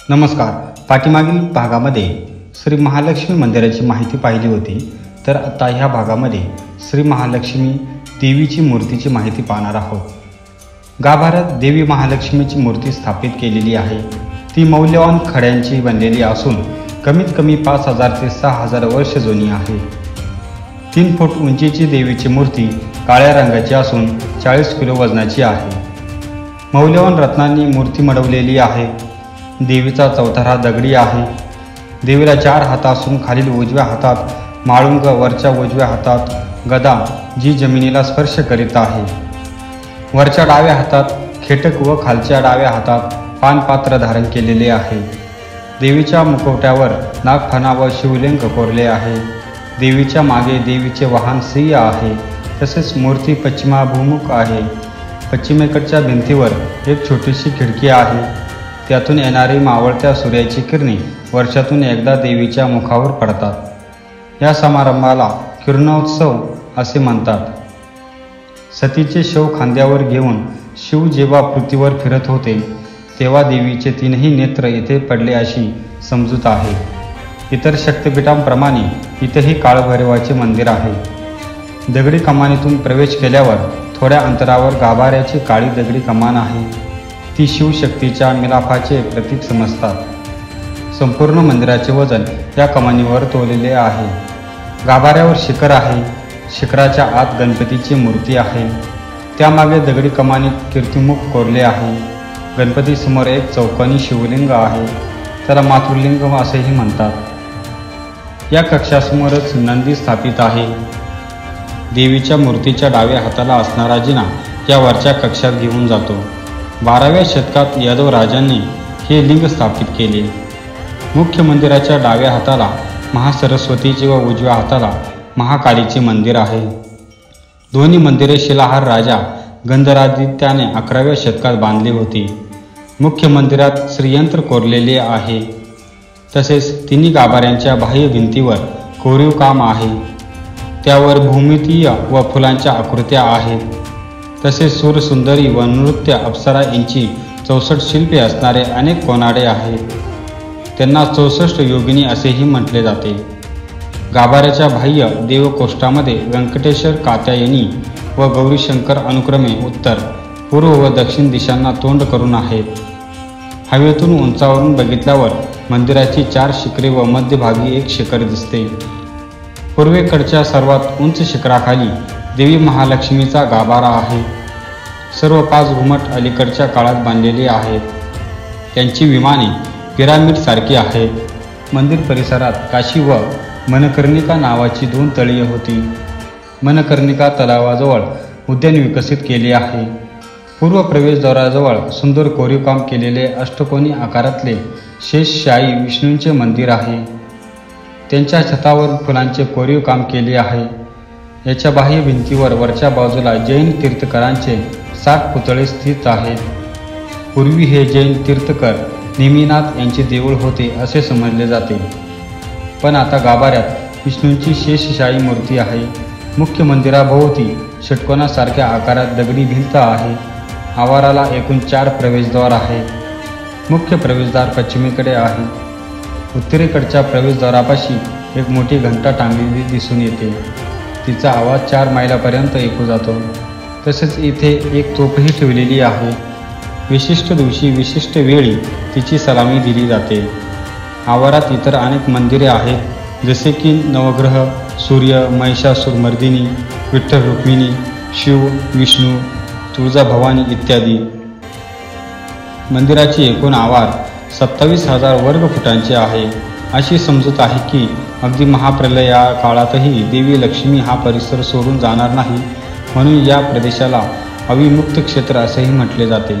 नमस्कार. पाठीमागील भागामध्ये श्री महालक्ष्मी मंदिराची माहिती पाहिली होती. तर आता ह्या भागामध्ये श्री महालक्ष्मी देवीची मूर्तीची माहिती पाहणार आहोत. गाभाऱ्यात देवी महालक्ष्मीची मूर्ती स्थापित केलेली आहे. ती मौल्यवान खड्यांची बनलेली असून कमीत कमी 5000 ते 6000 वर्ष जुनी आहे. 3 फूट उंचीची देवीची मूर्ती काळ्या रंगाची असून 40 किलो वजनाची आहे. मौल्यवान रत्नांनी मूर्ती मढवलेली आहे. देवीचा चौथरा दगडी आहे. देवीला 4 हात असून खालील उजव्या हातात माळुंग, वरच्या उजव्या हातात गदा जी जमिनीला स्पर्श करीत आहे. वरच्या डाव्या हातात खेटक व खालच्या डाव्या हातात पानपात्र धारण केलेले आहे. देवीच्या मुखवट्यावर नागफणा व शिवलिंग कोरले आहे. देवीच्या मागे देवीचे वाहन सिंह आहे. तसेच मूर्ती पश्चिमाभिमुख आहे. पश्चिमेकडच्या भिंतीवर एक छोटीशी खिडकी आहे. त्यातून येणारी मावळत्या सूर्याची किरणे वर्षातून एकदा देवीच्या मुखावर पडतात. या समारंभाला किरणोत्सव असे म्हणतात. सतीचे शव खांद्यावर घेऊन शिव जेव्हा पृथ्वीवर फिरत होते तेव्हा देवीचे 3ही नेत्र येथे पडले अशी समजूत आहे. इतर शक्तिपीठांप्रमाणे इथेही काळभैरवाचे मंदिर आहे. दगडी कमानीतून प्रवेश केल्यावर थोड्या अंतरावर गाभाऱ्याची काळी दगडी कमान आहे. ती शिवशक्तीच्या मिलाफाचे प्रतीक समजतात. संपूर्ण मंदिराचे वजन या कमानीवर तोललेले आहे. गाभाऱ्यावर शिखर आहे. शिखराच्या आत गणपतीची मूर्ती आहे. त्यामागे दगडी कमानीत कीर्तिमुख कोरले आहे. गणपतीसमोर एक चौकोनी शिवलिंग आहे. त्याला मातृलिंग असेही म्हणतात. या कक्षासमोरच नंदी स्थापित आहे. देवीच्या मूर्तीच्या डाव्या हाताला असणारा जिना या वरच्या कक्षात घेऊन जातो. 12व्या शतकात यादव राजांनी हे लिंग स्थापित केले. मुख्य मंदिराच्या डाव्या हाताला महासरस्वतीचे व उजव्या हाताला महाकालीचे मंदिर आहे. दोन्ही मंदिरे शिलाहार राजा गंधरादित्याने 11व्या शतकात बांधली होती. मुख्य मंदिरात श्रीयंत्र कोरलेले आहे. तसेच तिन्ही गाभाऱ्यांच्या बाह्य भिंतीवर कोरीव काम आहे. त्यावर भूमितीय व फुलांच्या आकृत्या आहेत. तसेच सूरसुंदरी व नृत्य अप्सरा यांची 64 शिल्पे असणारे अनेक कोनाडे आहेत. त्यांना 64 योगिनी असेही म्हटले जाते. गाभाऱ्याच्या बाह्य देवकोष्ठामध्ये व्यंकटेश्वर कात्यायनी व गौरीशंकर अनुक्रमे उत्तर, पूर्व व दक्षिण दिशांना तोंड करून आहेत. हवेतून उंचावरून बघितल्यावर मंदिराची 4 शिखरे व मध्यभागी एक शिखर दिसते. पूर्वेकडच्या सर्वात उंच शिखराखाली देवी महालक्ष्मीचा गाभारा आहे. सर्व 5 घुमट अलीकडच्या काळात बांधलेले आहेत. त्यांची विमाने पिरामिडसारखी आहेत. मंदिर परिसरात काशी व मनकर्णिका नावाची 2 तळीये होती. मनकर्णिका तलावाजवळ उद्यान विकसित केले आहे. पूर्व प्रवेशद्वाराजवळ सुंदर कोरीवकाम केलेले अष्टकोनी आकारातले शेषशायी विष्णूंचे मंदिर आहे. त्यांच्या छतावर फुलांचे कोरीव काम केले आहे. याच्या बाह्य भिंतीवर वरच्या बाजूला जैन तीर्थकरांचे 60 पुतळे स्थित आहेत. पूर्वी हे जैन तीर्थकर नेमिनाथ यांचे देऊळ होते असे समजले जाते. पण आता गाभाऱ्यात विष्णूंची शेषशायी मूर्ती आहे. मुख्य मंदिराभोवती षटकोनासारख्या आकारात दगडी भिंत आहे. आवाराला एकूण 4 प्रवेशद्वार आहेत. मुख्य प्रवेशद्वार पश्चिमेकडे आहे. उत्तरेकडच्या प्रवेशद्वारापाशी एक मोठी घंटा टांगलेली दिसून येते. तिचा आवाज 4 मैलापर्यंत ऐकू जातो. तसेच इथे एक तोफही ठेवलेली आहे. विशिष्ट दिवशी विशिष्ट वेळी तिची सलामी दिली जाते. आवारात इतर अनेक मंदिरे आहेत, जसे की नवग्रह, सूर्य, महिषासुरमर्दिनी, विठ्ठल रुक्मिणी, शिव, विष्णू, तुळजाभवानी इत्यादी. मंदिराचे एकूण आवार 27,000 वर्ग फुटांचे आहे. अशी समजूत आहे की अगदी महाप्रलय या काळातही देवी लक्ष्मी हा परिसर सोडून जाणार नाही, म्हणून या प्रदेशाला अविमुक्त क्षेत्र असेही म्हटले जाते.